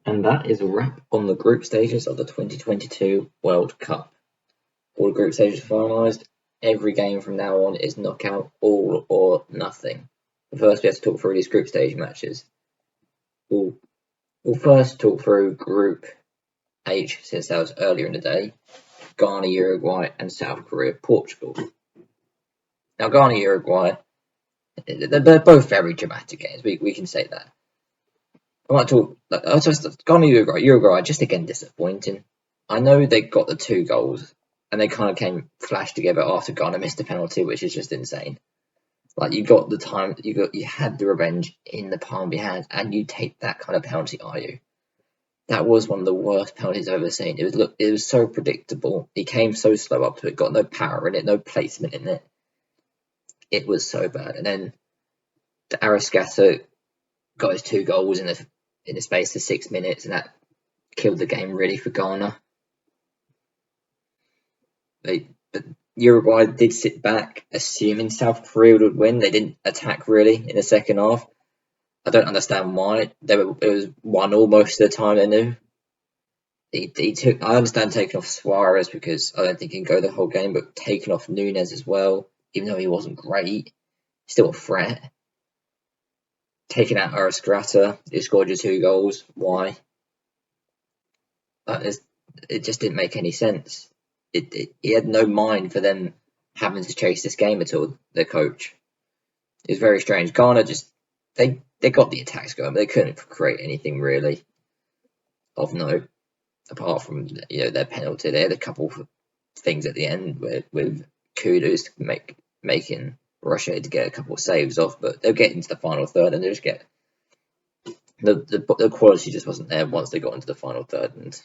And that is a wrap on the group stages of the 2022 World Cup. All the group stages finalised. Every game from now on is knockout, all or nothing. But first, we have to talk through these group stage matches. We'll first talk through Group H, since that was earlier in the day. Ghana, Uruguay, and South Korea, Portugal. Now, Ghana, Uruguay, they're both very dramatic games. We can say that. I might talk. Ghana, Uruguay, just again disappointing. I know they got the 2 goals, and they kind of came flashed together after Ghana missed a penalty, which is just insane. Like, you got the time, you had the revenge in the palm of your hand, and you take that kind of penalty, are you? That was one of the worst penalties I've ever seen. It was so predictable. He came so slow up to it, got no power in it, no placement in it. It was so bad. And then the Arrascaeta got his 2 goals in the space of 6 minutes, and that killed the game really for Ghana. But Uruguay did sit back, assuming South Korea would win. They didn't attack really in the second half. I don't understand why. It was 1-1 most of the time. They knew. I understand taking off Suarez because I don't think he can go the whole game, but taking off Nunes as well, even though he wasn't great, still a threat. Taking out Arrascaeta, who scored your 2 goals. Why? It just didn't make any sense. He had no mind for them having to chase this game at all, the coach. It was very strange. Ghana they got the attacks going, but they couldn't create anything really of note, apart from their penalty. They had a couple of things at the end with Kudus making Russia to get a couple of saves off, but they'll get into the final third and they just get the quality just wasn't there once they got into the final third. And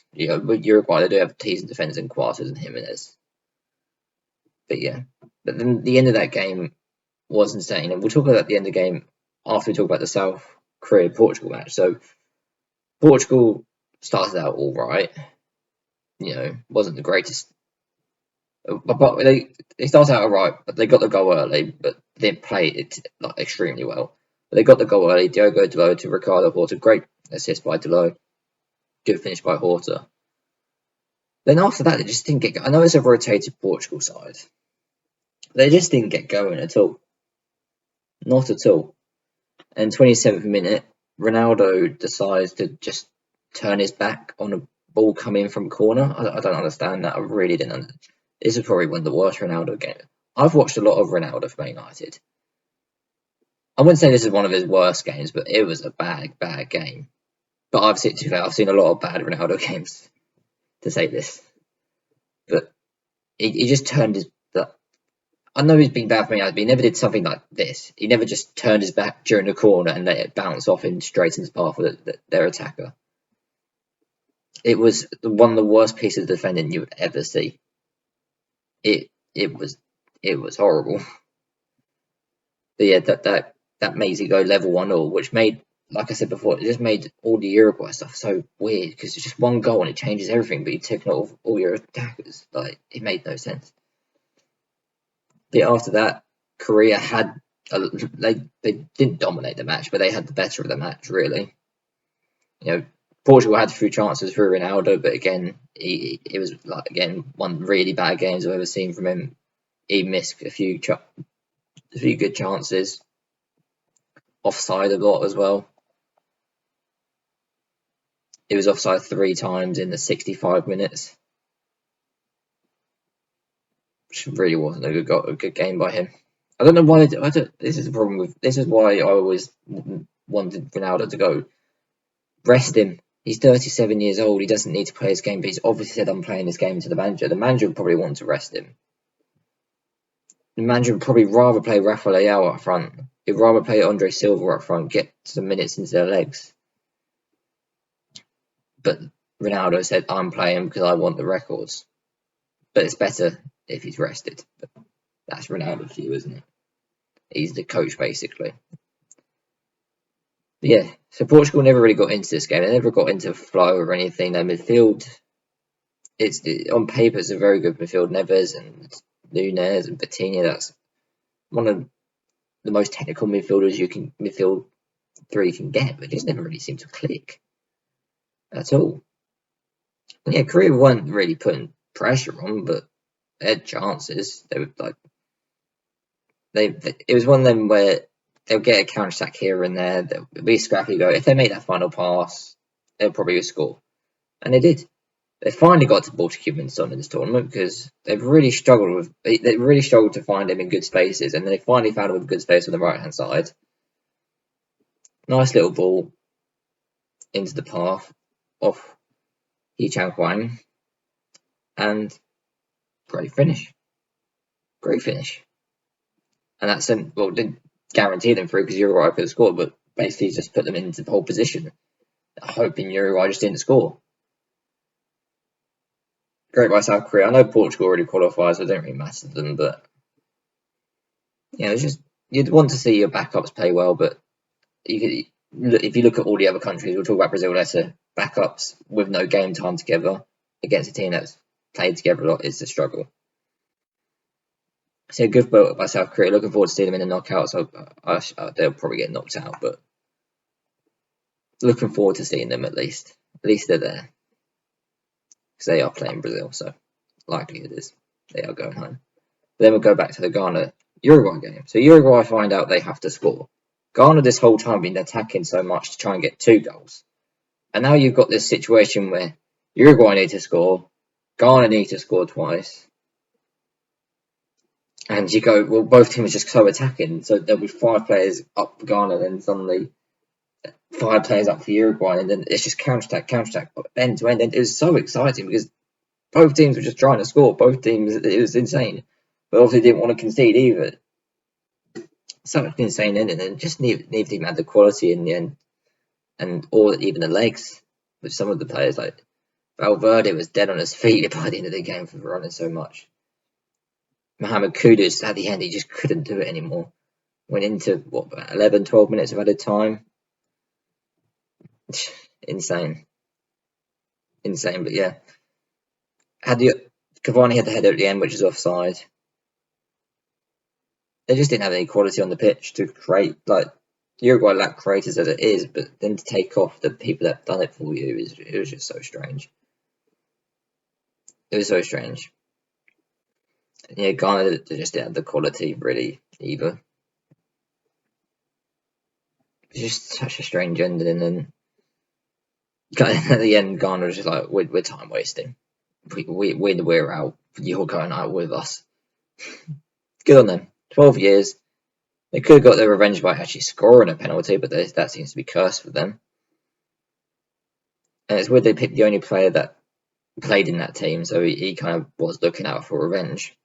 with Uruguay, they do have decent defenders in Quarters and Jimenez. But then the end of that game was insane, and we'll talk about the end of the game after we talk about the South Korea Portugal match. So Portugal started out all right, wasn't the greatest, but they started out all right, but they got the goal early, but they didn't play it extremely well. But they got the goal early. Diogo Dalot to Ricardo Horta, great assist by Dalot, good finish by Horta. Then after that, they just didn't get. I know it's a rotated Portugal side. They just didn't get going at all. Not at all. And 27th minute, Ronaldo decides to just turn his back on a ball coming from corner. I don't understand that. I really didn't. This is probably one of the worst Ronaldo games. I've watched a lot of Ronaldo for Man United. I wouldn't say this is one of his worst games, but it was a bad game. But I've seen a lot of bad Ronaldo games, to say this. But he just turned his. I know he's been bad for me, but he never did something like this. He never just turned his back during the corner and let it bounce off straight into the path of their attacker. It was one of the worst pieces of defending you would ever see. It was horrible. But yeah, that makes it go level 1-1, which made, like I said before, it just made all the Uruguay stuff so weird because it's just one goal and it changes everything, but you're taking off all your attackers. It made no sense. But after that, Korea had they didn't dominate the match, but they had the better of the match really. Portugal had a few chances for Ronaldo, but again, it was one really bad games I've ever seen from him. He missed a few good chances, offside a lot as well. It was offside 3 times in the 65 minutes. Which really wasn't a good game by him. I don't know why. This is the problem this is why I always wanted Ronaldo to go. Rest him. He's 37 years old. He doesn't need to play his game, but he's obviously said I'm playing this game to the manager. The manager would probably want to rest him. The manager would probably rather play Rafael Leao up front. He'd rather play Andre Silva up front, get some minutes into their legs. But Ronaldo said, I'm playing because I want the records. But it's better if he's rested. But that's Ronaldo's view, isn't it? He's the coach, basically. But yeah, so Portugal never really got into this game. They never got into flow or anything. Their midfield, on paper, it's a very good midfield. Neves and Nunes and Vitinha, that's one of the most technical midfielders midfield 3 can get, but it just never really seemed to click. at all. And yeah, Korea weren't really putting pressure on, but they had chances. They were like it was one of them where they'll get a counter attack here and there. They'll be scrappy. Go if they make that final pass, they'll probably score, and they did. They finally got to Baltic-Humansson in this tournament because they really struggled to find him in good spaces, and then they finally found him with good space on the right hand side. Nice little ball into the path off He Chan Huang, and great finish. And that's didn't guarantee them through because Uruguay could have scored, but basically just put them into the whole position, hoping Uruguay just didn't score. Great by South Korea. I know Portugal already qualified, so it don't really matter to them, but it's just you'd want to see your backups play well, but if you look at all the other countries, we'll talk about Brazil later, backups with no game time together against a team that's played together a lot is a struggle. So good vote by South Korea. Looking forward to seeing them in the knockouts. They'll probably get knocked out, but looking forward to seeing them at least. At least they're there. Because they are playing Brazil, so likely it is. They are going home. Then we'll go back to the Ghana-Uruguay game. So Uruguay find out they have to score. Ghana this whole time been attacking so much to try and get 2 goals. And now you've got this situation where Uruguay need to score, Ghana need to score twice. And you go, well, both teams are just so attacking. So there'll be 5 players up for Ghana, then suddenly 5 players up for Uruguay, and then it's just counter-attack, end to end. And it was so exciting because both teams were just trying to score. Both teams, it was insane. But obviously didn't want to concede either. So an insane ending, and just neither team had the quality in the end, or even the legs with some of the players. Like Valverde was dead on his feet by the end of the game for running so much. Mohamed Kudus at the end, he just couldn't do it anymore. Went into 11, 12 minutes of added time. Insane, but yeah. Cavani had the header at the end, which is offside. They just didn't have any quality on the pitch to create. Like Uruguay lack creators as it is, but then to take off the people that have done it for you it was just so strange. It was so strange. Yeah, Ghana just didn't have the quality really either. It was just such a strange ending, and at the end, Ghana was just like, "We're time wasting. We're out. You're going out with us." Good on them. 12 years. They could have got their revenge by actually scoring a penalty, but that seems to be cursed for them. And it's weird they picked the only player that played in that team, so he kind of was looking out for revenge.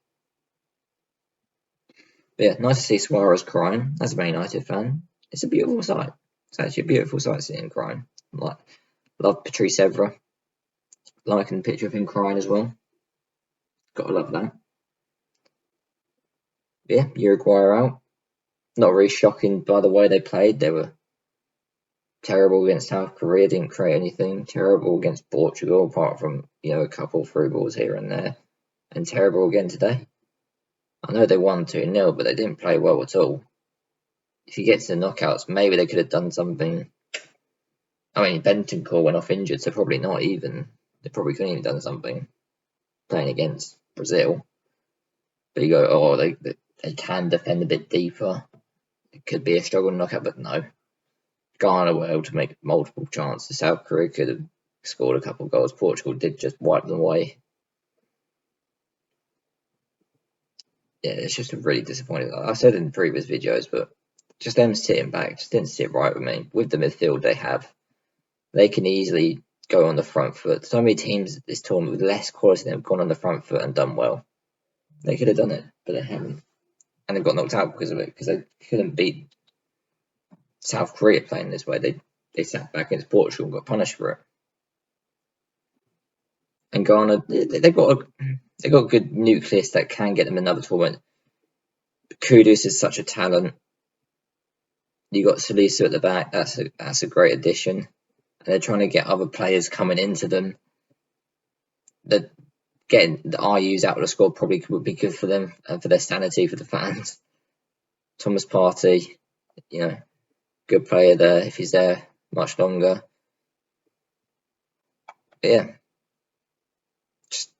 But yeah, nice to see Suarez crying. As a Man United fan, it's a beautiful sight. It's actually a beautiful sight seeing him crying. Love Patrice Evra. Liking the picture of him crying as well. Gotta love that. But yeah, Uruguay are out. Not really shocking by the way they played. They were terrible against South Korea, didn't create anything. Terrible against Portugal, apart from a couple through balls here and there. And terrible again today. I know they won 2-0, but they didn't play well at all. If you get to the knockouts, maybe they could have done something. I mean, Bentancur went off injured, so probably not even. They probably couldn't even done something playing against Brazil. But you go, they can defend a bit deeper. It could be a struggle knockout, but no. Ghana were able to make multiple chances. South Korea could have scored a couple of goals. Portugal did just wipe them away. Yeah, it's just really disappointing. I said in previous videos, but just them sitting back just didn't sit right with me. With the midfield they have, they can easily go on the front foot. So many teams this tournament with less quality than have gone on the front foot and done well. They could have done it, but they haven't. And they got knocked out because of it, because they couldn't beat South Korea playing this way. They sat back against Portugal and got punished for it. And Ghana, they've got a good nucleus that can get them another tournament. Kudus is such a talent. You got Salisu at the back. That's a great addition. And they're trying to get other players coming into them. That getting the RUs out of the squad probably would be good for them and for their sanity for the fans. Thomas Partey, good player there if he's there much longer. But yeah, just,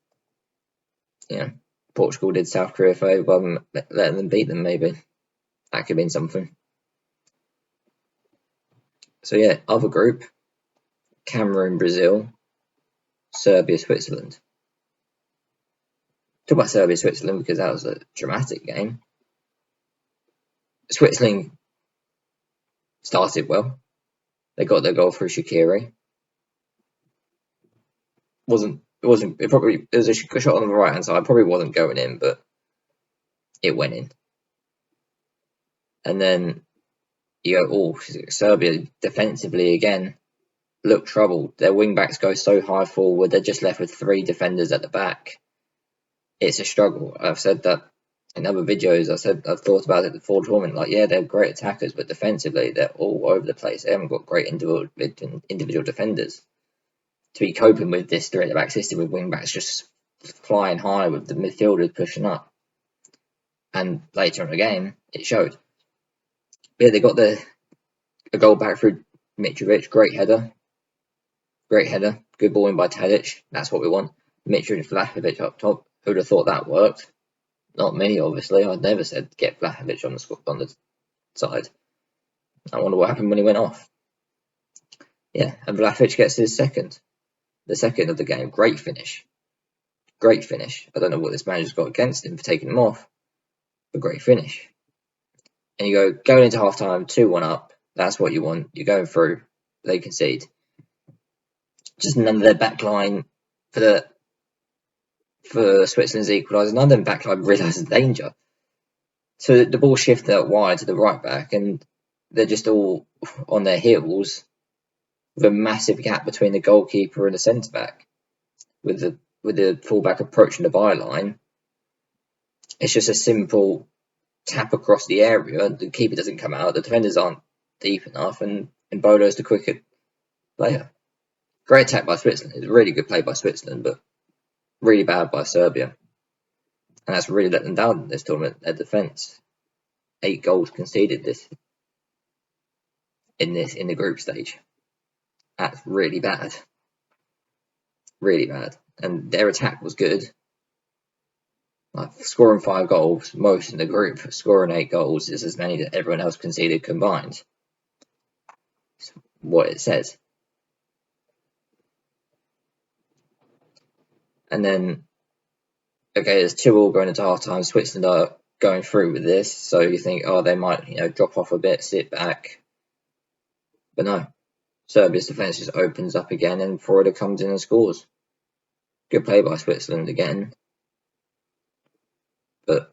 Portugal did South Korea a favour by letting them beat them. Maybe that could mean something. So yeah, other group: Cameroon, Brazil, Serbia, Switzerland. Talk about Serbia, Switzerland because that was a dramatic game. Switzerland started well. They got their goal through Shaqiri. It was a shot on the right hand side. Probably wasn't going in, but it went in. And then you go, Serbia defensively again look troubled. Their wing backs go so high forward. They're just left with 3 defenders at the back. It's a struggle. I've said that in other videos. I've thought about it before the tournament. Like, yeah, they're great attackers, but defensively they're all over the place. They haven't got great individual defenders to be coping with this 3 at the back system with wing backs just flying high with the midfielders pushing up. And later in the game, it showed. Yeah, they got a goal back through Mitrovic. Great header. Good ball in by Tadic. That's what we want. Mitrovic, Vlahovic up top. Who'd have thought that worked? Not me, obviously. I'd never said get Vlahovic on the side. I wonder what happened when he went off. Yeah, and Vlahovic gets his second. The second of the game. Great finish. I don't know what this manager's got against him for taking him off. But great finish. And you going into half time, 2-1 up. That's what you want. You're going through. They concede. Just none of their backline for Switzerland's equaliser. None of them backline realised the danger. So the ball shifted out wide to the right back, and they're just all on their heels with a massive gap between the goalkeeper and the centre back. With the fullback approaching the byline, it's just a simple tap across the area. The keeper doesn't come out. The defenders aren't deep enough, and Bolo's the quicker player. Great attack by Switzerland. It's a really good play by Switzerland, but really bad by Serbia. And that's really let them down in this tournament. Their defence. 8 goals conceded in the group stage. That's really bad. Really bad. And their attack was good. Like, scoring 5 goals, most in the group. Scoring 8 goals is as many that everyone else conceded combined. It's what it says. And then, okay, there's 2-2 going into half time. Switzerland are going through with this, so you think, they might, drop off a bit, sit back. But no. Serbia's defence just opens up again, and Florida comes in and scores. Good play by Switzerland again. But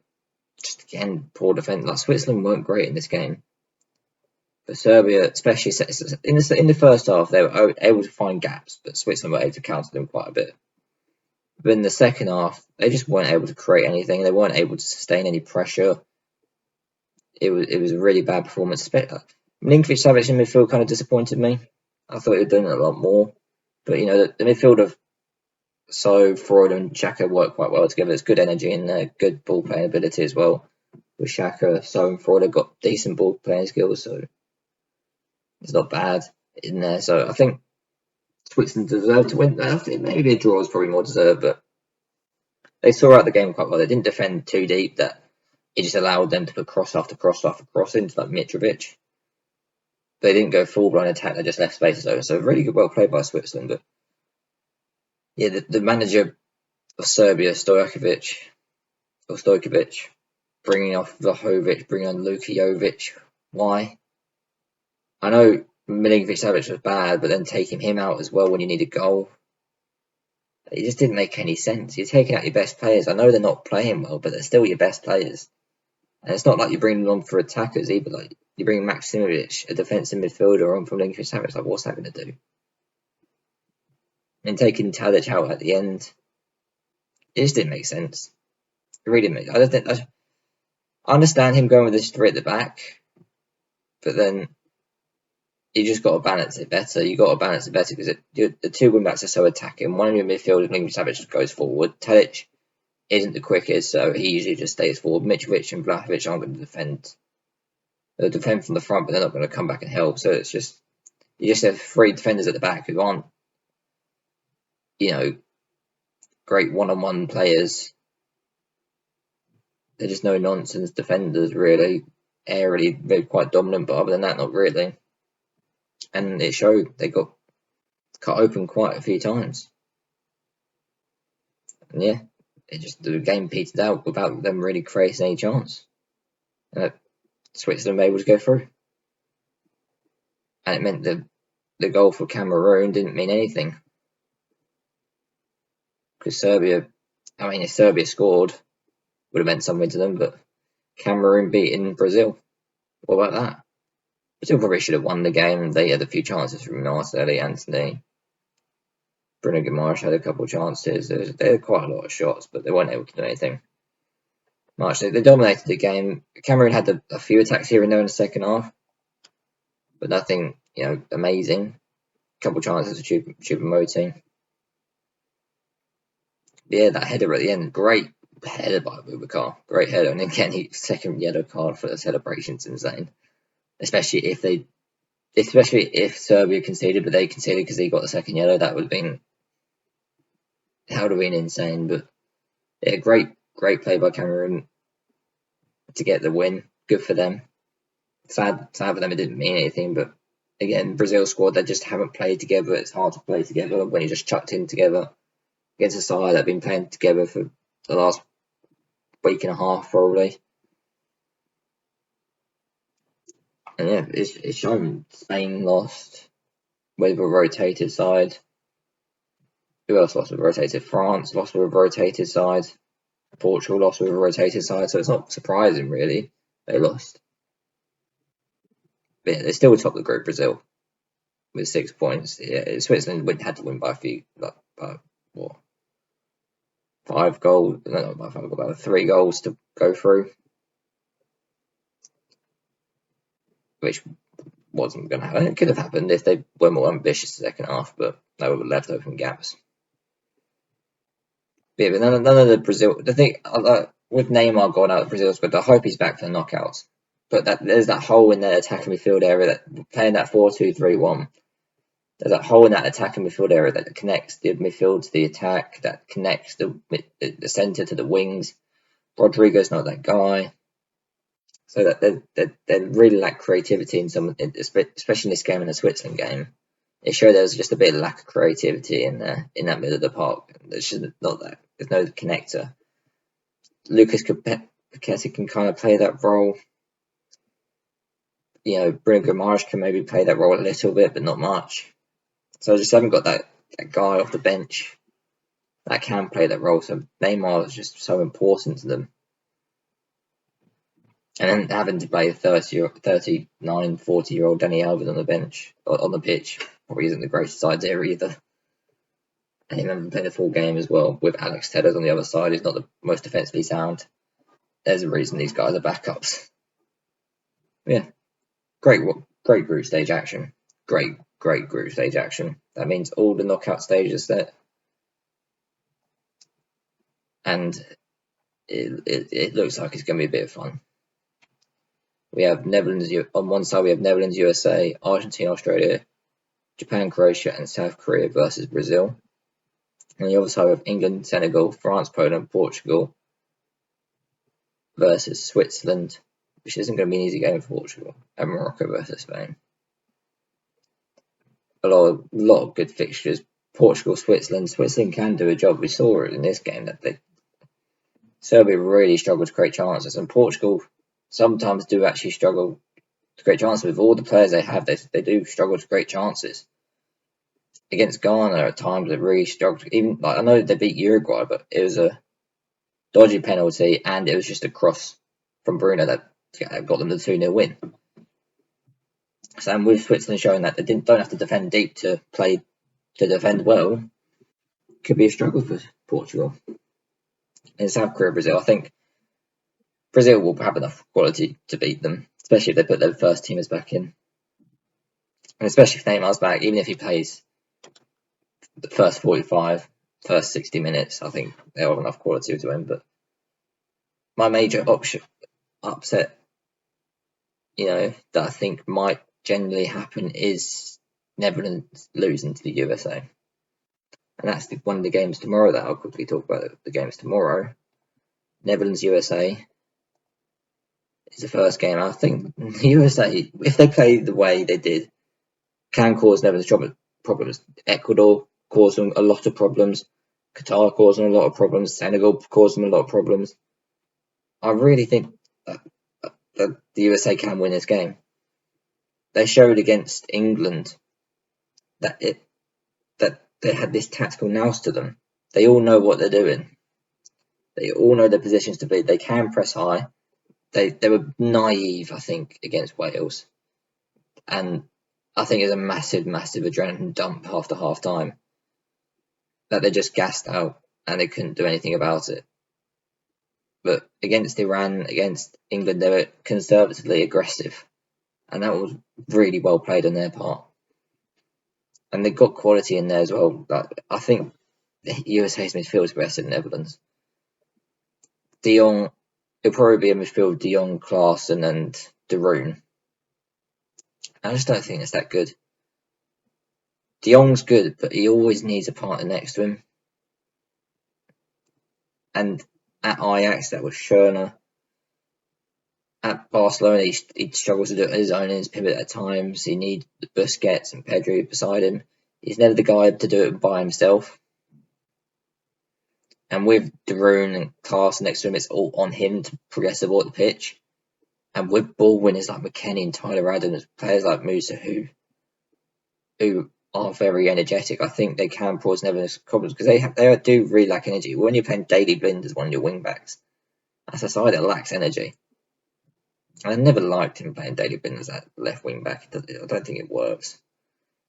just again, poor defence. Like, Switzerland weren't great in this game. But Serbia, especially in the first half, they were able to find gaps, but Switzerland were able to counter them quite a bit. But in the second half, they just weren't able to create anything. They weren't able to sustain any pressure. It was a really bad performance. Milinkovic-Savic in midfield kind of disappointed me. I thought he had done a lot more. But, the midfield of Freud and Xhaka work quite well together. There's good energy in there, good ball playing ability as well. With Xhaka, and Freud have got decent ball playing skills, so it's not bad in there. So I think Switzerland deserved to win. I think maybe a draw is probably more deserved, but they saw out the game quite well. They didn't defend too deep. That it just allowed them to put cross after cross after cross into like Mitrovic. They didn't go full blown attack. They just left spaces open. So really good, well played by Switzerland. But yeah, the manager of Serbia, Stojkovic, bringing off Vlahovic, bringing on Luka Jovic. Why? I know Milinkovic-Savic was bad, but then taking him out as well when you need a goal, it just didn't make any sense. You're taking out your best players. I know they're not playing well, but they're still your best players. And it's not like you're bringing them on for attackers either. Like, you bring Maksimovic, a defensive midfielder, on from Milinkovic-Savic. Like, what's that going to do? And taking Tadic out at the end, it just didn't make sense. It really didn't make. I understand him going with this 3 at the back, but then you just got to balance it better. You got to balance it better because the 2 wing backs are so attacking. One of your midfielders, Milinkovic-Savic, just goes forward. Tadic isn't the quickest, so he usually just stays forward. Mitrovic and Vlahovic aren't going to defend. They'll defend from the front, but they're not going to come back and help. So it's just you just have 3 defenders at the back who aren't great one-on-one players. They're just no nonsense defenders, really. Aerially, they're quite dominant, but other than that, not really. And it showed. They got cut open quite a few times. And yeah, the game petered out without them really creating any chance. And Switzerland were able to go through. And it meant that the goal for Cameroon didn't mean anything. Because if Serbia scored, would have meant something to them, but Cameroon beating Brazil. What about that? Brazil probably should have won the game. They had a few chances from Martinelli, Anthony. Bruno Guimaraes had a couple of chances. They had quite a lot of shots, but they weren't able to do anything much. They dominated the game. Cameroon had a few attacks here and there in the second half, but nothing, amazing. A couple of chances for Choupo-Moting. Yeah, that header at the end, great header by Boubacar. Great header, and again, second yellow card for the celebrations, insane. Especially if Serbia conceded, but they conceded because they got the second yellow. That would have been insane. But yeah, great play by Cameroon to get the win. Good for them. Sad for them it didn't mean anything, but again, Brazil squad, they just haven't played together. It's hard to play together when you're just chucked in together against a side that have been playing together for the last week and a half, probably. And yeah, it's shown. Spain lost with a rotated side. Who else lost with a rotated? France lost with a rotated side. Portugal lost with a rotated side. So it's not surprising, really, they lost. But yeah, they still top the group, Brazil, with 6 points. Yeah, Switzerland had to win by a few, by what? 5 goals? No, by 5 goals, about 3 goals to go through, which wasn't going to happen. It could have happened if they were more ambitious the second half, but they would have left open gaps. But yeah, none of the Brazil. The thing with Neymar going out of Brazil squad, I hope he's back for the knockouts. But there's that hole in their attacking midfield area that playing that 4-2-3-1. There's that hole in that attacking midfield area that connects the midfield to the attack, that connects the centre to the wings. Rodrigo's not that guy. So that they really lack creativity in some, especially in this game and the Switzerland game. It showed there was just a bit of lack of creativity in that middle of the park. There's no connector. Lucas Paqueta can kind of play that role. Bruno Guimaraes can maybe play that role a little bit, but not much. So I just haven't got that guy off the bench that can play that role. So Neymar is just so important to them. And then having to play 39, 40-year-old Dani Alves on the bench, on the pitch, probably isn't the greatest idea either. And he hasn't played a full game as well, with Alex Telles on the other side, who's not the most defensively sound. There's a reason these guys are backups. Yeah, great group stage action. Great group stage action. That means all the knockout stages are set. And it looks like it's going to be a bit of fun. We have Netherlands on one side. We have Netherlands, USA, Argentina, Australia, Japan, Croatia, and South Korea versus Brazil. On the other side, we have England, Senegal, France, Poland, Portugal versus Switzerland, which isn't going to be an easy game for Portugal, and Morocco versus Spain. A lot of good fixtures. Portugal, Switzerland. Switzerland can do a job. We saw it in this game that Serbia really struggled to create chances, and Portugal sometimes do actually struggle to create chances. With all the players they have, they do struggle to create chances. Against Ghana at times they really struggled. Even I know they beat Uruguay, but it was a dodgy penalty and it was just a cross from Bruno that got them the 2-0 win. So, and with Switzerland showing that they don't have to defend deep to defend well, could be a struggle for Portugal. In South Korea, Brazil, I think Brazil will have enough quality to beat them, especially if they put their first teamers back in. And especially if Neymar's back, even if he plays the first 45, first 60 minutes, I think they'll have enough quality to win. But my major upset, that I think might generally happen is Netherlands losing to the USA. And that's one of the games tomorrow that I'll quickly talk about. The games tomorrow. Netherlands USA is the first game. I think the USA, if they play the way they did, can cause Netherlands problems. Ecuador caused them a lot of problems. Qatar caused them a lot of problems. Senegal caused them a lot of problems. I really think that the USA can win this game. They showed against England that they had this tactical nous to them. They all know what they're doing. They all know their positions to be. They can press high. They were naive, I think, against Wales. And I think it's a massive adrenaline dump after half time. That they just gassed out and they couldn't do anything about it. But against Iran, against England, they were conservatively aggressive. And that was really well played on their part. And they got quality in there as well. I think the USA's midfield is better than Netherlands. De Jong, it'll probably be a midfield De Jong, Klaassen and De Roon. I just don't think it's that good. De Jong's good, but he always needs a partner next to him. And at Ajax, that was Schöne. At Barcelona, he struggles to do it on his own in his pivot at times. He needs Busquets and Pedri beside him. He's never the guy to do it by himself. And with De Roon and Klaassen next to him, it's all on him to progress the ball at the pitch. And with ball winners like McKennie and Tyler Adams, players like Musa who are very energetic, I think they can cause Netherlands problems because they do really lack energy. When you're playing Daley Blind as one of your wing backs, that's a side that lacks energy. And I never liked him playing Daley Blind as that left wing back. I don't think it works.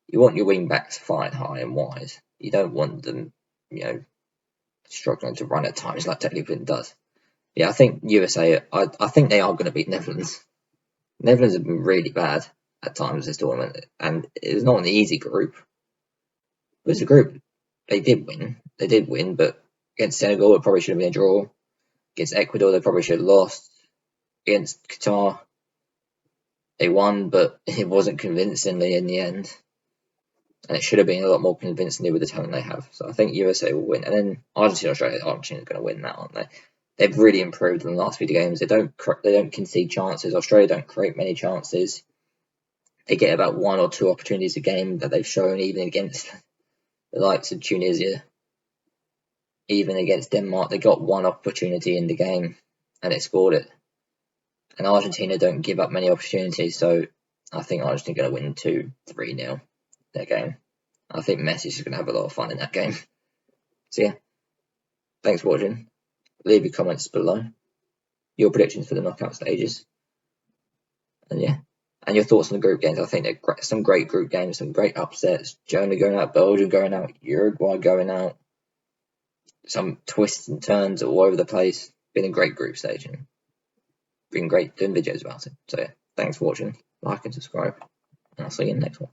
You want your wing backs flying high and wide. You don't want them, struggling to run at times like Daley Blind does. Yeah, I think USA. I think they are going to beat Netherlands. Netherlands have been really bad at times this tournament, and it was not an easy group. It was a group they did win. They did win, but against Senegal, it probably should have been a draw. Against Ecuador, they probably should have lost. Against Qatar, they won, but it wasn't convincingly in the end. And it should have been a lot more convincingly with the talent they have. So I think USA will win. And then Argentina, Australia, Argentina's going to win that, aren't they? They've really improved in the last few games. They don't concede chances. Australia don't create many chances. They get about 1 or 2 opportunities a game that they've shown, even against the likes of Tunisia. Even against Denmark, they got 1 opportunity in the game and they scored it. And Argentina don't give up many opportunities, so I think Argentina are going to win 2-3-0 their game. I think Messi's going to have a lot of fun in that game. So yeah, thanks for watching. Leave your comments below. Your predictions for the knockout stages. And yeah, and your thoughts on the group games. I think they're some great group games, some great upsets. Germany going out, Belgium going out, Uruguay going out. Some twists and turns all over the place. Been a great group stage and been great doing videos about it. So yeah, thanks for watching. Like and subscribe. And I'll see you in the next one.